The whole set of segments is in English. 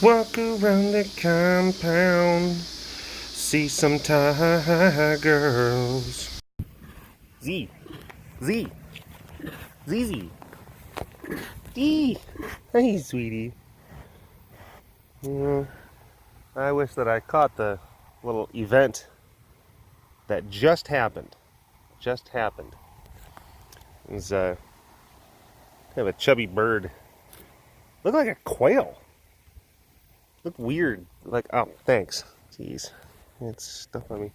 Walk around the compound, see some tigers. Z, Z, ZZ, D. Hey, sweetie. Yeah, I wish that I caught the little event that just happened. It was kind of a chubby bird. Looked like a quail. Looked weird. Like, oh, thanks. Jeez. It's stuff on me.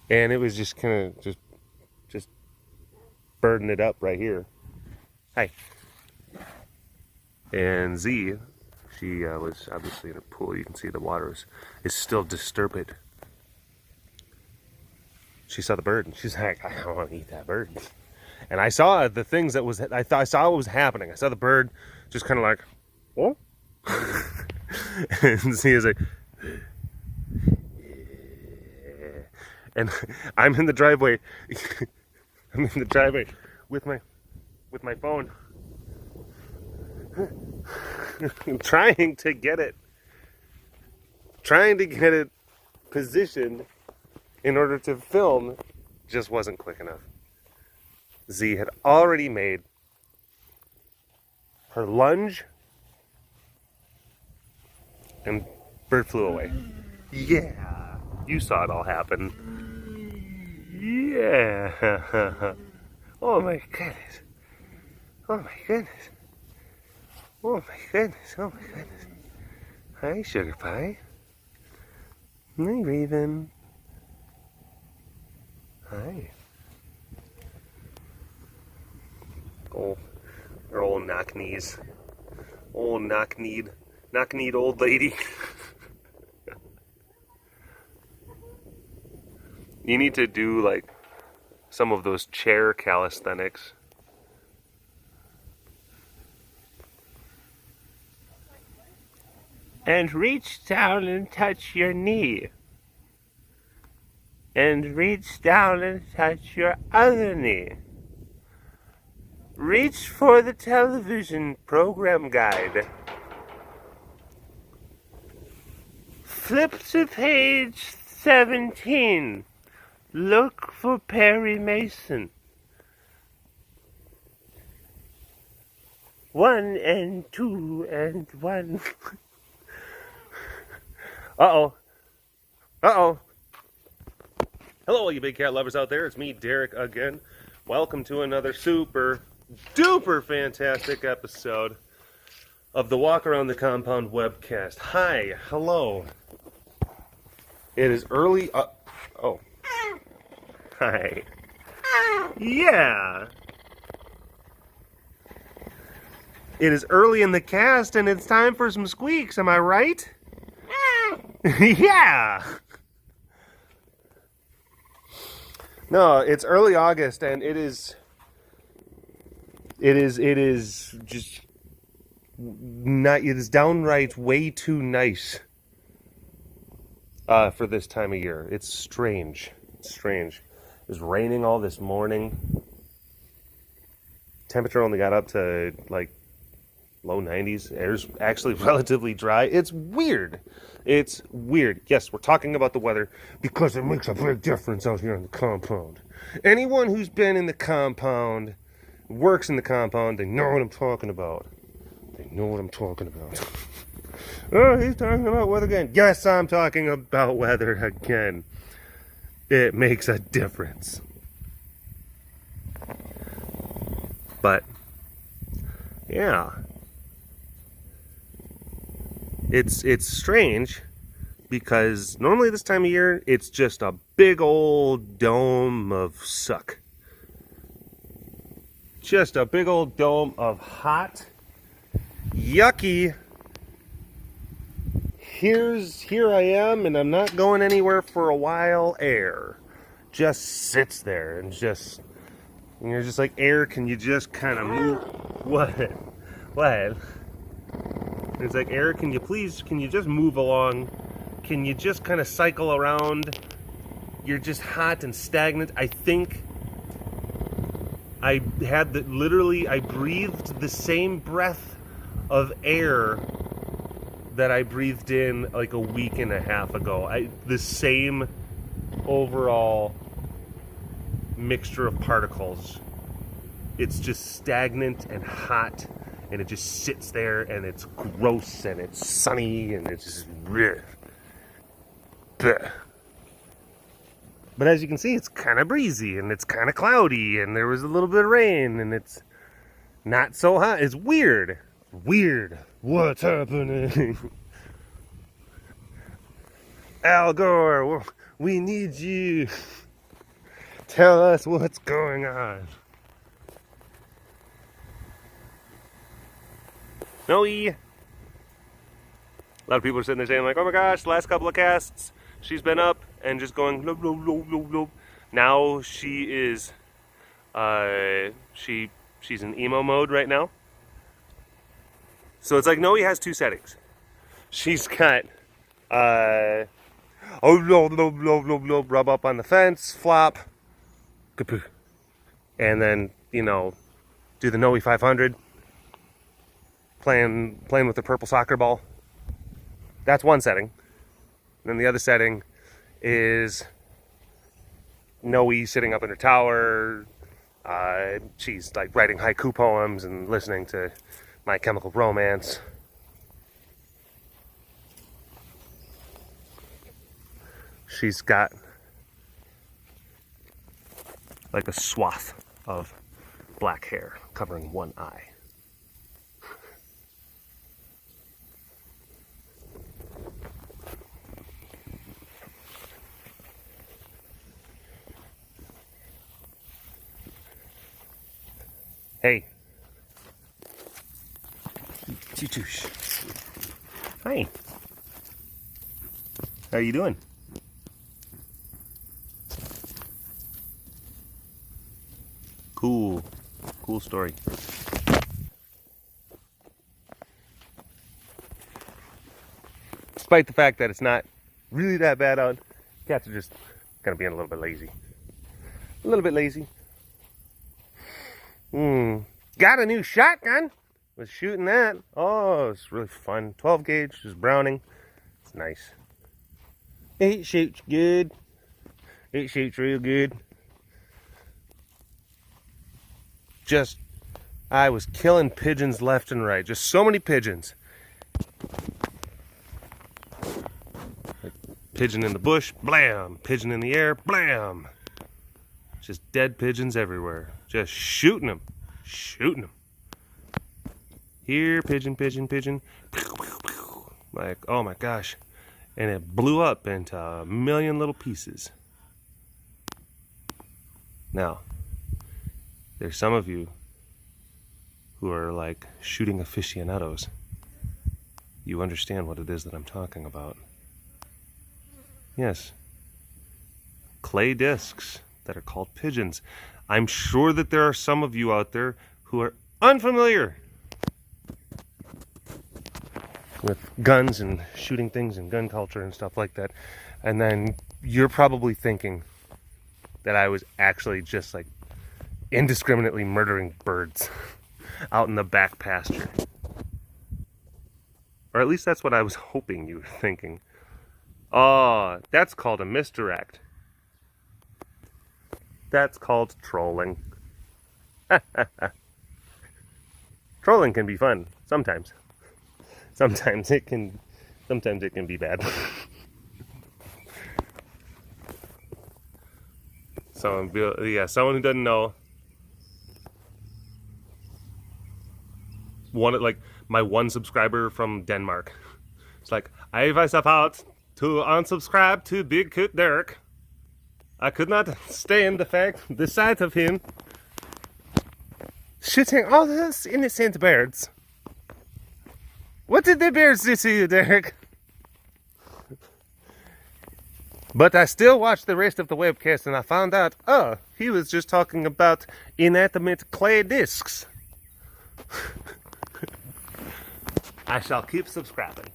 And it was just kind of just birding it up right here. Hi. And Z, she was obviously in a pool. You can see the water is still disturbed. She saw the bird and she's like, I don't want to eat that bird. And I saw the things that was, I saw what was happening. I saw the bird just kind of like, oh. And Z is like, and I'm in the driveway. I'm in the driveway with my phone. trying to get it positioned in order to film. Just wasn't quick enough. Z had already made her lunge and bird flew away. Yeah, you saw it all happen. Yeah. Oh my goodness. Oh my goodness. Oh my goodness. Oh my goodness. Hi, sugar pie. Hi, Raven. Hi. Oh, her old knock-knees. Old knock-kneed old lady. You need to do like some of those chair calisthenics. And reach down and touch your knee. And reach down and touch your other knee. Reach for the television program guide. Flip to page 17. Look for Perry Mason. 1 and 2 and 1. Uh-oh. Uh-oh. Hello, all you big cat lovers out there. It's me, Derek, again. Welcome to another super duper fantastic episode of the Walk Around the Compound webcast. Hi. Hello. It is early. Oh. Hi. Yeah. It is early in the cast and it's time for some squeaks. Am I right? Yeah. No, it's early August and it is just not, it is downright way too nice for this time of year. It's strange. It's strange. It was raining all this morning. Temperature only got up to like low 90s. Air's actually relatively dry. It's weird. It's weird. Yes, we're talking about the weather because it makes a big difference out here in the compound. Anyone who's been in the compound, works in the compound, they know what I'm talking about. They know what I'm talking about. Oh, he's talking about weather again. Yes, I'm talking about weather again. It makes a difference. But, yeah. It's strange because normally this time of year it's just a big old dome of suck. Just a big old dome of hot, yucky. Here I am and I'm not going anywhere for a while. Air just sits there and you're just like, air, can you just kind of move? What? It's like, air, can you just move along? Can you just kind of cycle around? You're just hot and stagnant. I think I breathed the same breath of air that I breathed in like a week and a half ago. The same overall mixture of particles. It's just stagnant and hot, and it just sits there, and it's gross, and it's sunny, and it's just bleh. Bleh. But as you can see, it's kind of breezy, and it's kind of cloudy, and there was a little bit of rain, and it's not so hot. It's weird. Weird. What's happening? Al Gore, we need you. Tell us what's going on. No. A lot of people are sitting there saying like, oh my gosh, the last couple of casts, she's been up and just going, loop, loop, loop, loop, loop. Now she is, she's in emo mode right now. So it's like Noe has two settings. She's got, oh, loop, loop, loop, loop, loop, rub up on the fence, flop, kapoo. And then, you know, do the Noe 500. Playing with the purple soccer ball. That's one setting. And then the other setting is Noe sitting up in her tower. She's like writing haiku poems and listening to My Chemical Romance. She's got like a swath of black hair covering one eye. Hey. Chitoosh. Hi. How are you doing? Cool. Cool story. Despite the fact that it's not really that bad out, cats are just kind of being a little bit lazy. A little bit lazy. Got a new shotgun. Was shooting that. Oh, it's really fun. 12 gauge, just Browning. It's nice. It shoots good. It shoots real good. Just, I was killing pigeons left and right. Just so many pigeons. Like, pigeon in the bush, blam. Pigeon in the air, blam. Just dead pigeons everywhere. Just shooting them. Shooting them. Here, pigeon, pigeon, pigeon. Like, oh my gosh. And it blew up into a million little pieces. Now, there's some of you who are like shooting aficionados. You understand what it is that I'm talking about. Yes. Clay discs that are called pigeons. I'm sure that there are some of you out there who are unfamiliar with guns and shooting things and gun culture and stuff like that. And then you're probably thinking that I was actually just like indiscriminately murdering birds out in the back pasture. Or at least that's what I was hoping you were thinking. Oh, that's called a misdirect. That's called trolling. Trolling can be fun sometimes. Sometimes it can be bad. Someone who doesn't know. My one subscriber from Denmark. It's like, I was about to unsubscribe to BigCatDerek. I could not stand the sight of him shooting all those innocent birds. What did the bears do to you, Derek? But I still watched the rest of the webcast and I found out, oh, he was just talking about inanimate clay discs. I shall keep subscribing.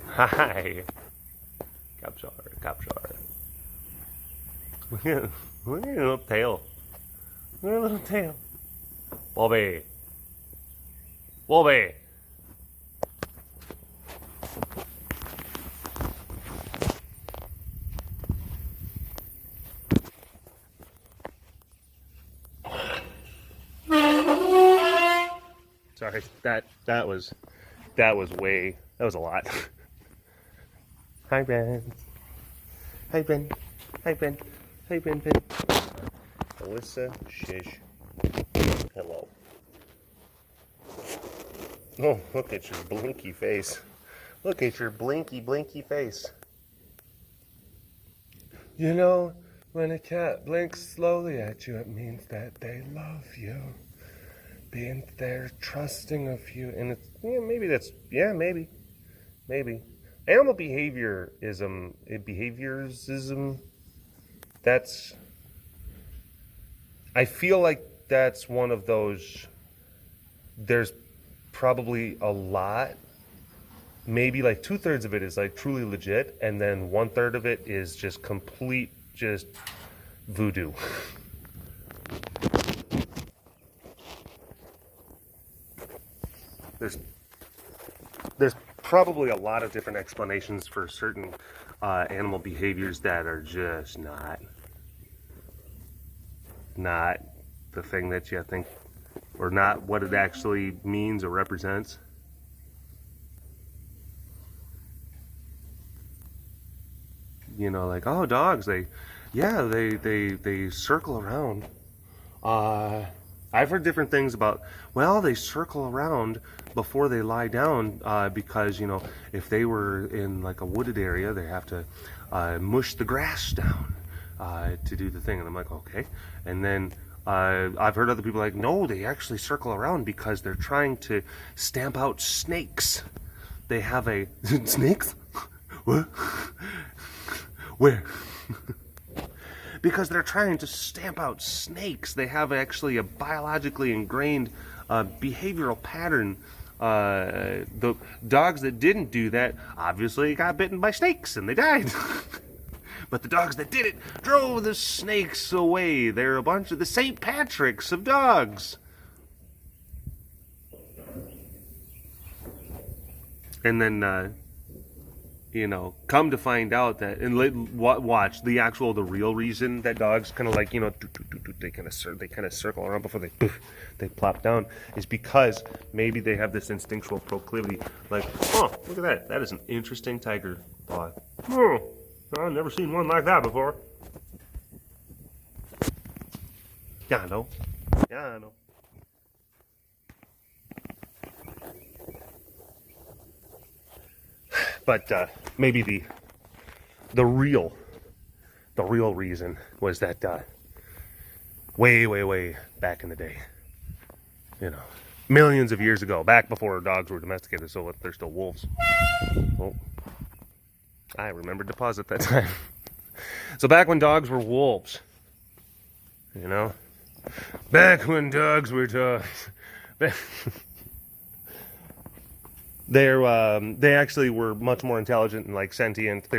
Hi. Capture. Look at your little tail. Look at your little tail. Bobby. Wolby. Sorry, that was a lot. Hi Ben. Hi Ben. Hi Ben. Hi Ben. Alyssa, shish. Hello. Oh, look at your blinky face. Look at your blinky face. You know, when a cat blinks slowly at you, it means that they love you. Being they're trusting of you. And it's, maybe. Animal behaviorism, that's, I feel like that's one of those, there's probably a lot, maybe like 2/3 of it is like truly legit, and then 1/3 of it is just complete, just voodoo. There's probably a lot of different explanations for certain animal behaviors that are just not the thing that you think, or not what it actually means or represents. You know, like, oh, dogs, they circle around. I've heard different things about, well, they circle around before they lie down because, you know, if they were in like a wooded area, they have to mush the grass down to do the thing. And I'm like, okay. And then I've heard other people like, no, they actually circle around because they're trying to stamp out snakes. They have a... Snakes? What? Where? Because they're trying to stamp out snakes. They have actually a biologically ingrained behavioral pattern. The dogs that didn't do that obviously got bitten by snakes and they died. But the dogs that did it drove the snakes away. They're a bunch of the St. Patrick's of dogs. And then, you know, come to find out that, and watch the real reason that dogs kind of like, you know, they kind of circle around before they plop down, is because maybe they have this instinctual proclivity, like, oh, look at that, that is an interesting tiger paw. Oh, I've never seen one like that before. Yano. But maybe the real reason was that way back in the day, you know, millions of years ago, back before dogs were domesticated, so they're still wolves. Oh, I remembered to pause at that time. So back when dogs were wolves, you know, back when dogs were dogs. They actually were much more intelligent and like sentient.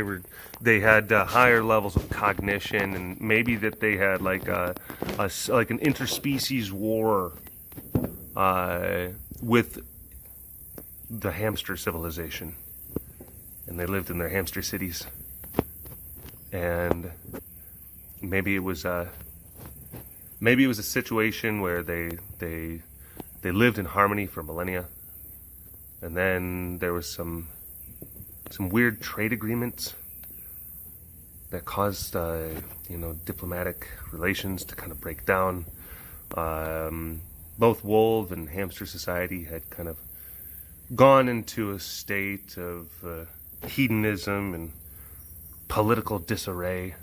They had higher levels of cognition, and maybe that they had like an interspecies war with the hamster civilization, and they lived in their hamster cities. And maybe it was a situation where they lived in harmony for millennia. And then there was some weird trade agreements that caused, you know, diplomatic relations to kind of break down. Both wolf and hamster society had kind of gone into a state of hedonism and political disarray.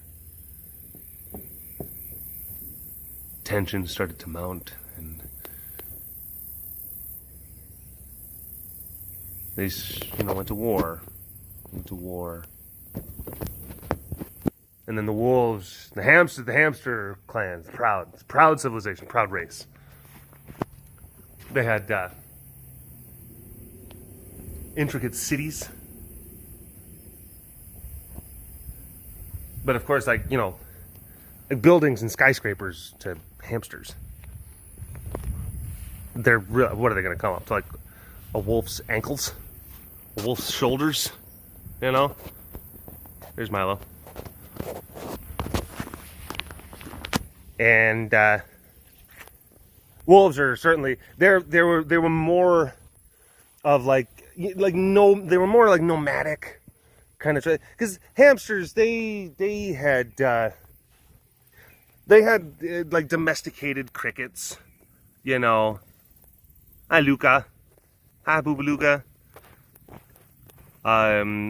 Tensions started to mount, and they, you know, went to war. And then the wolves, the hamster clans, proud civilization, proud race. They had intricate cities. But of course, like, you know, like buildings and skyscrapers to hamsters. What are they going to come up to? a wolf's ankles, a wolf's shoulders, you know. There's Milo. And wolves are certainly they were more of like no, they were more like nomadic kind of, because hamsters they had like domesticated crickets, you know. Hi Luca, hi Boobaluga.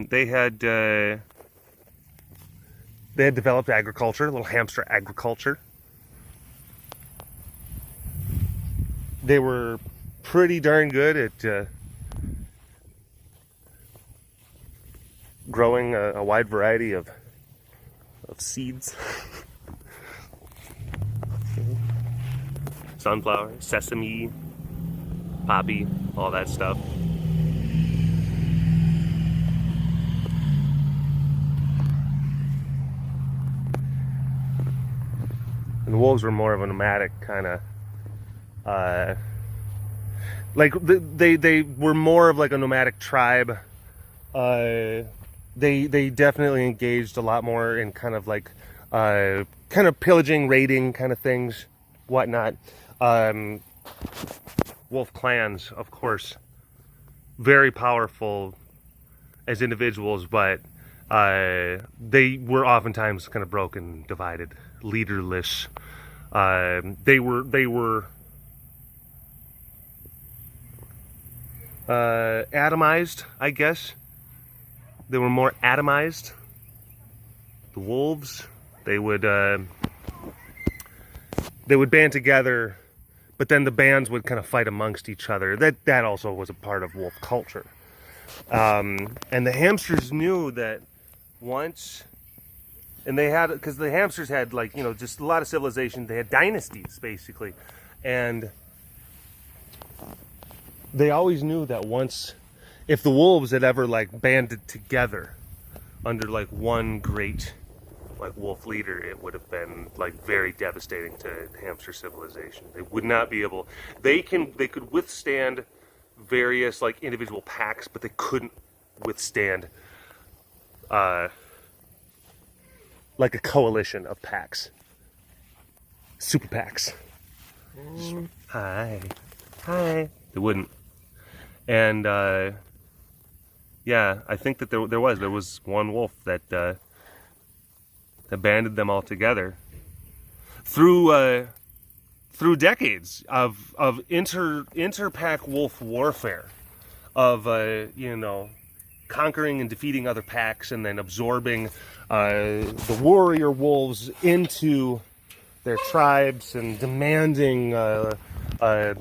They had developed agriculture, a little hamster agriculture. They were pretty darn good at growing a wide variety of seeds. Sunflower, sesame, poppy, all that stuff. And the wolves were more of a nomadic kind of, like they were more of like a nomadic tribe. They definitely engaged a lot more in kind of like kind of pillaging, raiding kind of things, whatnot. Wolf clans, of course, very powerful as individuals, but they were oftentimes kind of broken, divided, leaderless. They were atomized, I guess. They were more atomized. The wolves, they would band together, but then the bands would kind of fight amongst each other. That also was a part of wolf culture. And the hamsters knew that once, and they had, because the hamsters had, like, you know, just a lot of civilization. They had dynasties, basically. And they always knew that once, if the wolves had ever, like, banded together under, like, one great, like, wolf leader, it would have been, like, very devastating to hamster civilization. They would not be able, they could withstand various, like, individual packs, but they couldn't withstand like a coalition of packs, super packs. Hi they wouldn't. And yeah, I think that there was one wolf that banded them all together through decades of inter-pack wolf warfare, of you know, conquering and defeating other packs, and then absorbing the warrior wolves into their tribes, and demanding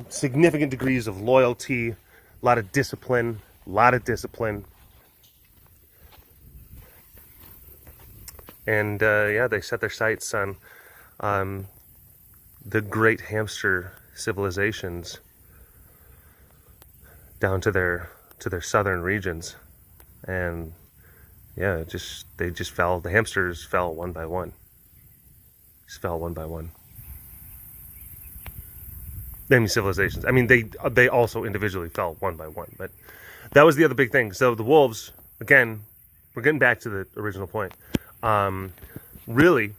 significant degrees of loyalty, a lot of discipline. And yeah, they set their sights on the great hamster civilizations down to their southern regions. And yeah, they just fell. The hamsters fell one by one. Just fell one by one. I mean, civilizations. I mean, they also individually fell one by one. But that was the other big thing. So the wolves, again, we're getting back to the original point. Really,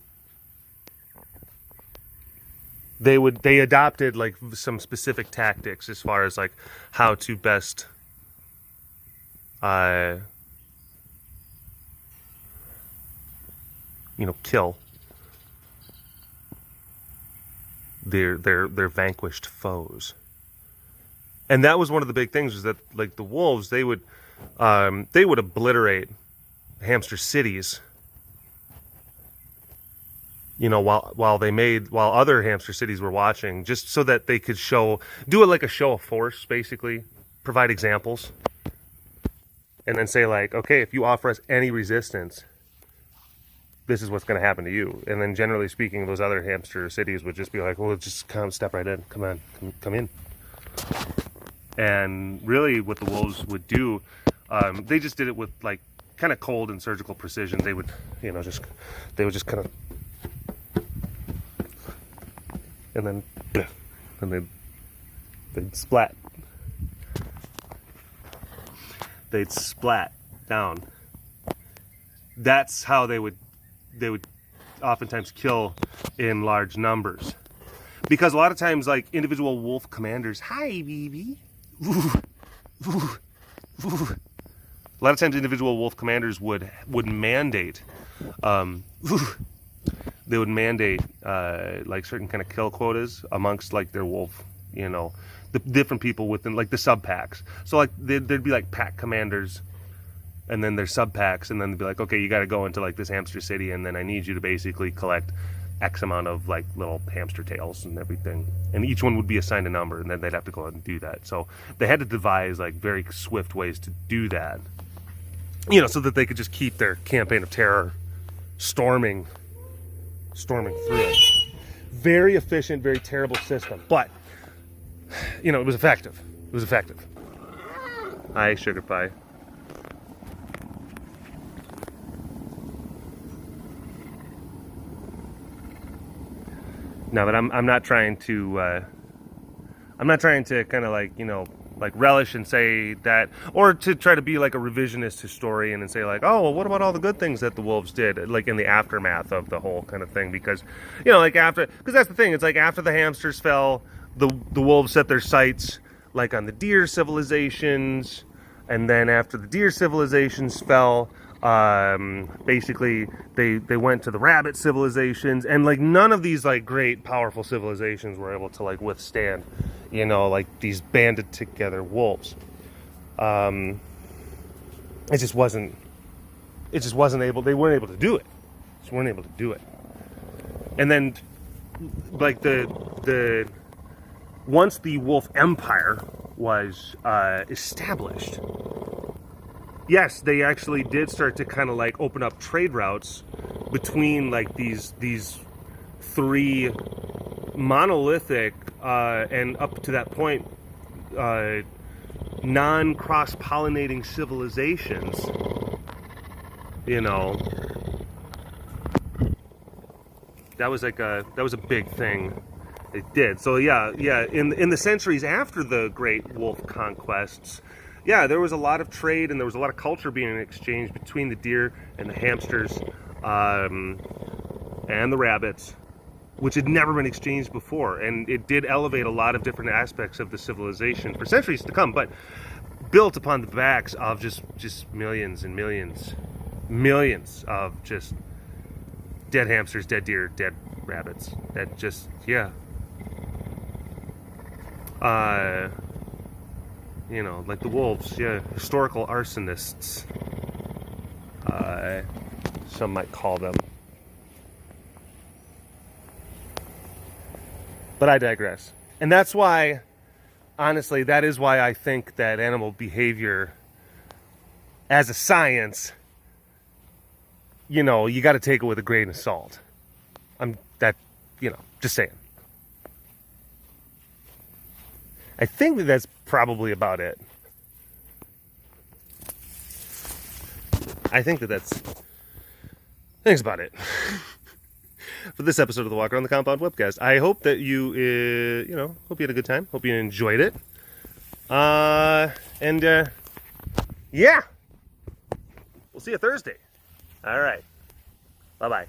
they adopted, like, some specific tactics as far as, like, how to best you know, kill their vanquished foes. And that was one of the big things, was that, like, the wolves, they would obliterate hamster cities, you know, while other hamster cities were watching, just so that they could do it like a show of force, basically, provide examples, and then say, like, okay, if you offer us any resistance, this is what's going to happen to you. And then, generally speaking, those other hamster cities would just be like, well, just come, step right in, come in. And really, what the wolves would do, they just did it with, like, kind of cold and surgical precision. They would, you know, just kind of, and then they'd splat. they'd splat down. That's how they would oftentimes kill in large numbers. Because a lot of times, like, individual wolf commanders, hi, baby. A lot of times individual wolf commanders would mandate, they would mandate, like, certain kind of kill quotas amongst, like, their wolf, you know, the different people within, like, the sub-packs. So, like, there'd be, like, pack commanders, and then there's sub-packs, and then they'd be like, okay, you got to go into, like, this hamster city, and then I need you to basically collect X amount of, like, little hamster tails and everything. And each one would be assigned a number, and then they'd have to go out and do that. So they had to devise, like, very swift ways to do that, you know, so that they could just keep their campaign of terror storming through it. Very efficient, very terrible system. But, you know, it was effective. It was effective. Hi, Sugar Pie. No, but I'm not trying to kind of, like, you know, like, relish and say that, or to try to be like a revisionist historian and say, like, oh, well, what about all the good things that the wolves did, like, in the aftermath of the whole kind of thing? Because, you know, like, because that's the thing, it's like after the hamsters fell, the wolves set their sights, like, on the deer civilizations, and then after the deer civilizations fell, basically they went to the rabbit civilizations, and, like, none of these, like, great powerful civilizations were able to, like, withstand, you know, like, these banded together wolves. It just wasn't able, they weren't able to do it. Just weren't able to do it. And then, like, the once the wolf empire was established, yes, they actually did start to kind of, like, open up trade routes between, like, these three monolithic and up to that point non-cross-pollinating civilizations, you know. That was a big thing it did. So yeah, in the centuries after the great wolf conquests, yeah, there was a lot of trade and there was a lot of culture being exchanged between the deer and the hamsters and the rabbits, which had never been exchanged before. And it did elevate a lot of different aspects of the civilization for centuries to come, but built upon the backs of just millions and millions of just dead hamsters, dead deer, dead rabbits. That just, yeah. You know, like the wolves, yeah, historical arsonists, some might call them. But I digress. And that's why, honestly, that is why I think that animal behavior as a science, you know, you got to take it with a grain of salt. Just saying. I think that's probably about it. I think that's about it for this episode of the Walk Around the Compound webcast. I hope that you, hope you had a good time. Hope you enjoyed it. Yeah. We'll see you Thursday. All right. Bye-bye.